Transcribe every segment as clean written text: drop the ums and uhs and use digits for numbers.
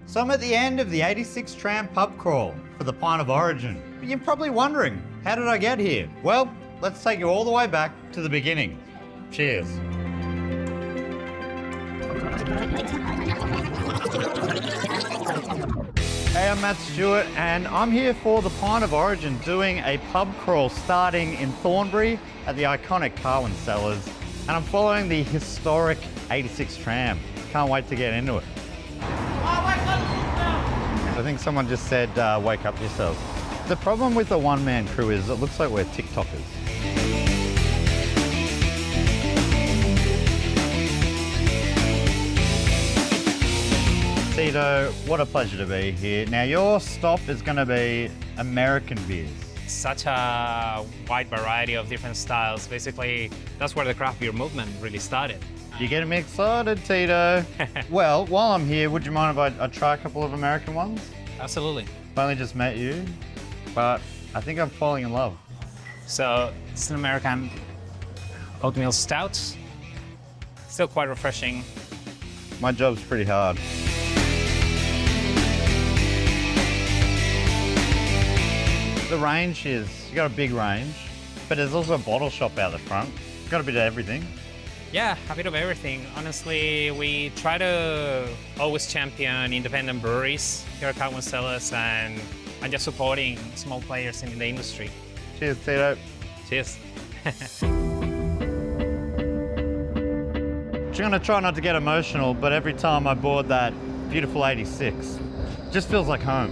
So I'm at the end of the 86 Tram pub crawl for the Pint of Origin. But you're probably wondering, how did I get here? Well, let's take you all the way back to the beginning. Cheers. Hey, I'm Matt Stewart and I'm here for the Pint of Origin doing a pub crawl starting in Thornbury at the iconic Carwin Sellers, and I'm following the historic 86 Tram. Can't wait to get into it. I think someone just said, wake up yourselves. The problem with the one-man crew is it looks like we're TikTokers. Tito, what a pleasure to be here. Now, your stop is going to be American beers. Such a wide variety of different styles. Basically, that's where the craft beer movement really started. You're getting me excited, Tito. Well, while I'm here, would you mind if I try a couple of American ones? Absolutely. I've only just met you, but I think I'm falling in love. So it's an American oatmeal stout. Still quite refreshing. My job's pretty hard. The range is, you got a big range, but there's also a bottle shop out the front. Got a bit of everything. Yeah, a bit of everything. Honestly, we try to always champion independent breweries here at Carwin Sellers and just supporting small players in the industry. Cheers, Tito. Cheers. I'm gonna try not to get emotional, but every time I board that beautiful 86, it just feels like home.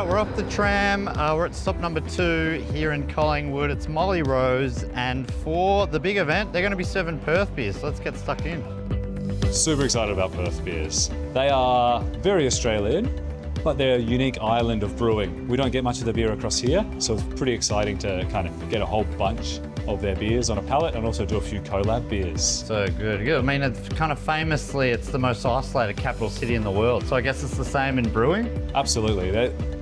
We're off the tram. We're at stop number 2 here in Collingwood. It's Molly Rose, and for the big event, they're going to be serving Perth beers. So let's get stuck in. Super excited about Perth beers. They are very Australian, but they're a unique island of brewing. We don't get much of the beer across here, so it's pretty exciting to kind of get a whole bunch of their beers on a pallet and also do a few collab beers. So good. I mean, it's kind of famously, it's the most isolated capital city in the world. So I guess it's the same in brewing? Absolutely.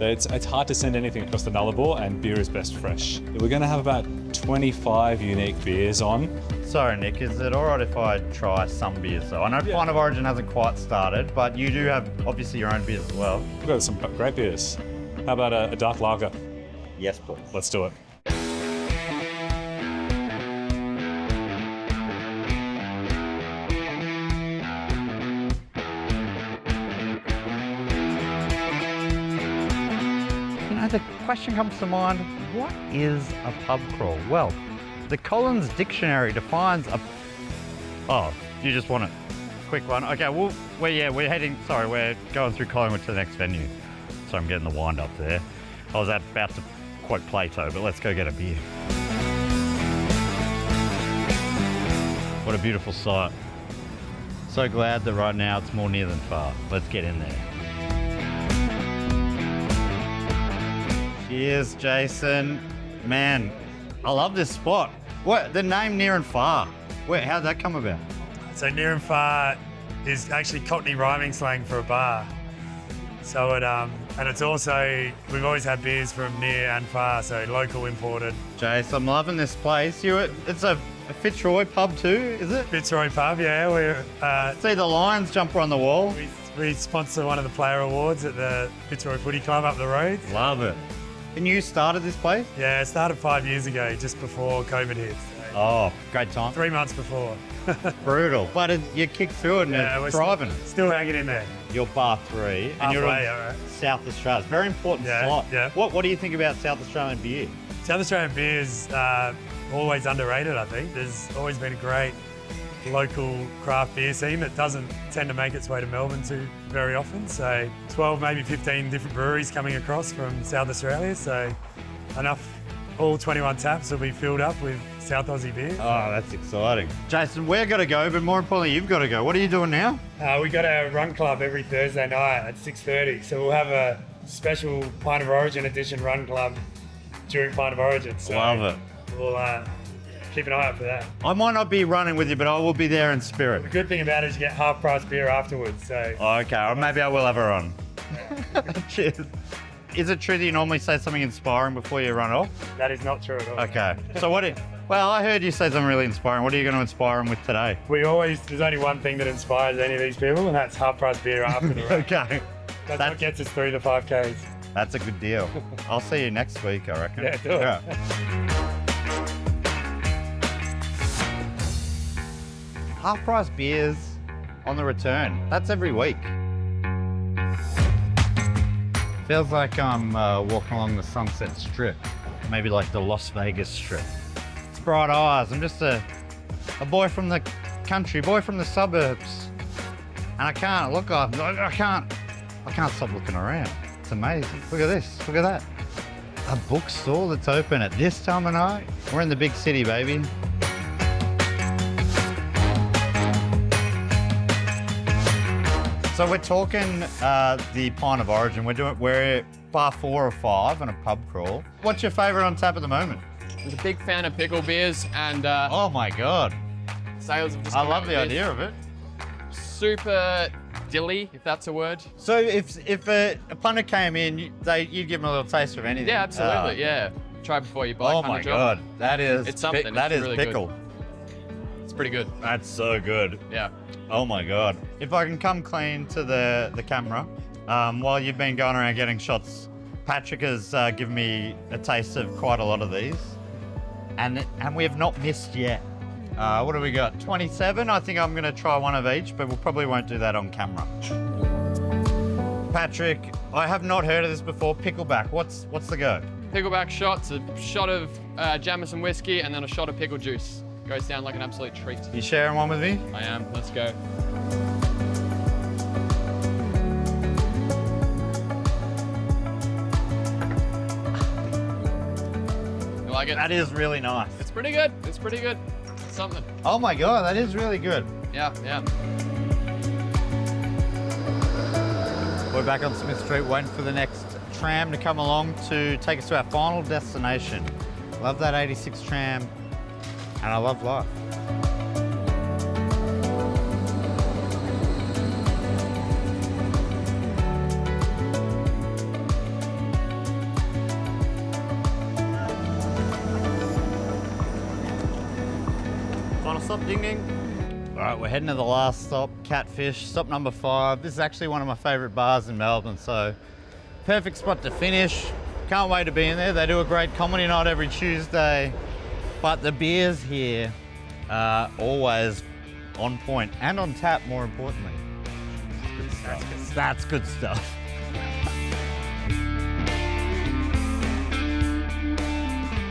It's hard to send anything across the Nullarbor, and beer is best fresh. We're going to have about 25 unique beers on. Sorry, Nick, is it all right if I try some beers though? I know Pint of Origin hasn't quite started, but you do have obviously your own beers as well. We've got some great beers. How about a dark lager? Yes, please. Let's do it. The question comes to mind, what is a pub crawl? Well, the Collins Dictionary defines a... Oh, you just want a quick one? Okay, well, we're going through Collingwood to the next venue. So I'm getting the wind up there. I was about to quote Plato, but let's go get a beer. What a beautiful sight. So glad that right now it's more near than far. Let's get in there. Cheers, Jason. Man, I love this spot. What, the name Near and Far? How'd that come about? So Near and Far is actually Cockney rhyming slang for a bar. So and it's also, we've always had beers from near and far, so local imported. Jace, I'm loving this place. It's a Fitzroy pub too, is it? Fitzroy pub, yeah. See the lions jumper on the wall. We sponsor one of the player awards at the Fitzroy Footy Club up the road. Love it. And you started this place? Yeah, it started 5 years ago, just before COVID hit. So Oh, great time. 3 months before. Brutal. But you kicked through it and it's thriving. Still hanging in there. You're bar 3 and you're Halfway, in all right. South Australia. It's a very important slot. Yeah. What do you think about South Australian beer? South Australian beer is always underrated, I think. There's always been a great local craft beer scene that doesn't tend to make its way to Melbourne too very often. So 12, maybe 15 different breweries coming across from South Australia. So enough, all 21 taps will be filled up with South Aussie beer. Oh, that's exciting. Jason, we're going to go, but more importantly, you've got to go. What are you doing now? We got our run club every Thursday night at 6:30. So we'll have a special Pint of Origin edition run club during Pint of Origin. So Love it. We'll keep an eye out for that. I might not be running with you, but I will be there in spirit. The good thing about it is you get half price beer afterwards. So Okay, or maybe I will have her on. Cheers. Is it true that you normally say something inspiring before you run off? That is not true at all. Okay. So well, I heard you say something really inspiring. What are you going to inspire them with today? There's only one thing that inspires any of these people, and that's half-price beer after the run. Okay. That's what gets us through the 5Ks. That's a good deal. I'll see you next week, I reckon. Yeah, do it. Half-price beers on the return. That's every week. Feels like I'm walking along the Sunset Strip, maybe like the Las Vegas Strip. It's bright eyes. I'm just a boy from the country, boy from the suburbs, and I can't stop looking around. It's amazing. Look at this. Look at that. A bookstore that's open at this time of night. We're in the big city, baby. So we're talking the Pint of Origin. We're bar 4 or 5 on a pub crawl. What's your favourite on tap at the moment? I was a big fan of pickle beers, and Oh my God. sales have just I come love out the with idea of it. this. Super dilly, if that's a word. So if a punter came in, you'd give them a little taste of anything. Yeah, absolutely. Yeah, try before you buy. Oh kind my of job. God. That is It's something. that It's is really good. pickle. It's pretty good. That's so good. Yeah. Oh my God. If I can come clean to the camera, while you've been going around getting shots, Patrick has given me a taste of quite a lot of these. And we have not missed yet. What do we got? 27? I think I'm going to try one of each, but we probably won't do that on camera. Patrick, I have not heard of this before. Pickleback. What's the go? Pickleback shots, a shot of Jameson whiskey, and then a shot of pickle juice. Goes down like an absolute treat. You sharing one with me? I am. Let's go. You like it? That is really nice. It's pretty good. It's pretty good. It's something. Oh my God, that is really good. Yeah, yeah. We're back on Smith Street waiting for the next tram to come along to take us to our final destination. Love that 86 tram, and I love life. Final stop, ding ding. All right, we're heading to the last stop, Catfish, stop number 5. This is actually one of my favourite bars in Melbourne, so perfect spot to finish. Can't wait to be in there. They do a great comedy night every Tuesday, but the beers here are always on point and on tap, more importantly. Good stuff. That's good stuff.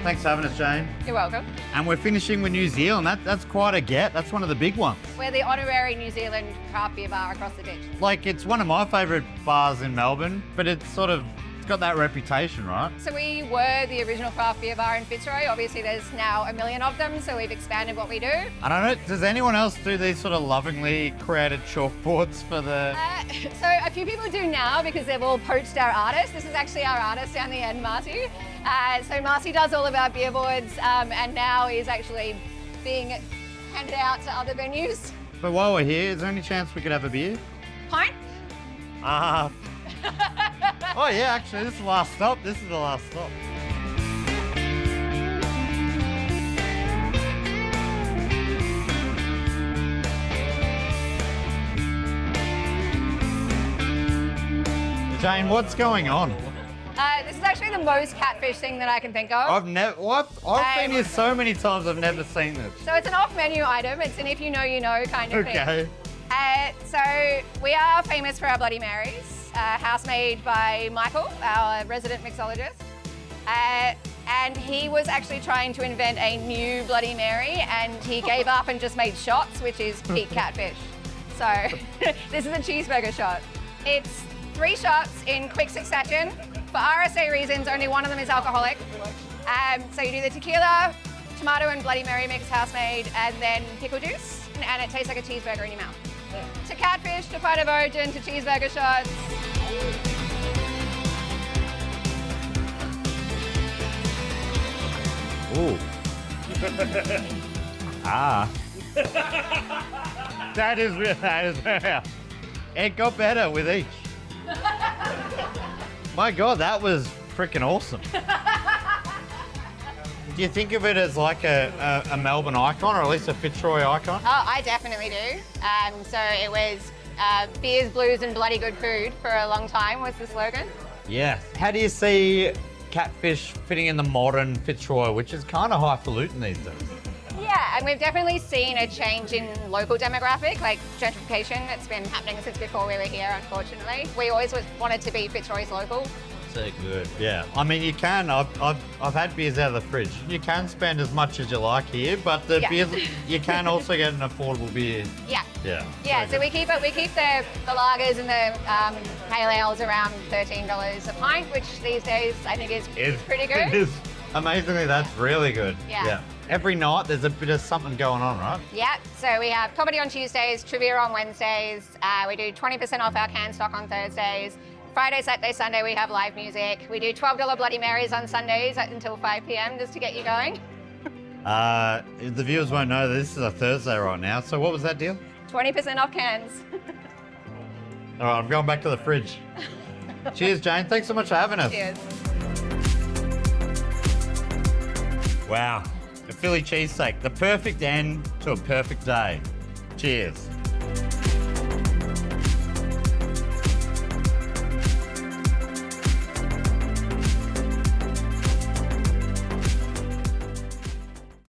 Thanks for having us, Jane. You're welcome. And we're finishing with New Zealand. That's quite a get. That's one of the big ones. We're the honorary New Zealand craft beer bar across the beach. Like, it's one of my favourite bars in Melbourne, but it's got that reputation, right? So we were the original craft beer bar in Fitzroy. Obviously there's now a million of them, so we've expanded what we do. I don't know, does anyone else do these sort of lovingly created chalkboards for the... So a few people do now because they've all poached our artist. This is actually our artist down the end, Marcy. So Marcy does all of our beer boards and now is actually being handed out to other venues. But while we're here, is there any chance we could have a beer? Pint? Oh yeah, actually, this is the last stop. This is the last stop. Jane, what's going on? This is actually the most catfish thing that I can think of. I've been here so many times, I've never seen this. So it's an off-menu item. It's an if you know, you know kind of thing. Okay. So we are famous for our Bloody Marys, house made by Michael, our resident mixologist. And he was actually trying to invent a new Bloody Mary and he gave up and just made shots, which is peak catfish. So this is a cheeseburger shot. It's 3 shots in quick succession. For RSA reasons, only one of them is alcoholic. So you do the tequila, tomato and Bloody Mary mix, house made, and then pickle juice, and it tastes like a cheeseburger in your mouth. To catfish, to Pint of Origin, to cheeseburger shots. Ooh. That is real. It got better with each. My God, that was freaking awesome. Do you think of it as like a Melbourne icon, or at least a Fitzroy icon? Oh, I definitely do. So it was beers, blues, and bloody good food for a long time was the slogan. Yeah. How do you see Catfish fitting in the modern Fitzroy, which is kind of highfalutin these days? Yeah, and we've definitely seen a change in local demographic, like gentrification. It's been happening since before we were here, unfortunately. We always wanted to be Fitzroy's local. So good. Yeah. I mean, you can. I've had beers out of the fridge. You can spend as much as you like here, but the beers you can also get an affordable beer. Yeah. Yeah. Yeah. So we keep the lagers and the pale ales around $13 a pint, which these days I think is pretty good. It is. Amazingly, that's really good. Yeah. Every night there's a bit of something going on, right? Yeah, so we have comedy on Tuesdays, trivia on Wednesdays. We do 20% off our can stock on Thursdays. Friday, Saturday, Sunday, we have live music. We do $12 Bloody Marys on Sundays until 5 p.m. just to get you going. The viewers won't know that this is a Thursday right now. So what was that deal? 20% off cans. All right, I'm going back to the fridge. Cheers, Jane. Thanks so much for having us. Cheers. Wow. A Philly cheesesteak, the perfect end to a perfect day. Cheers.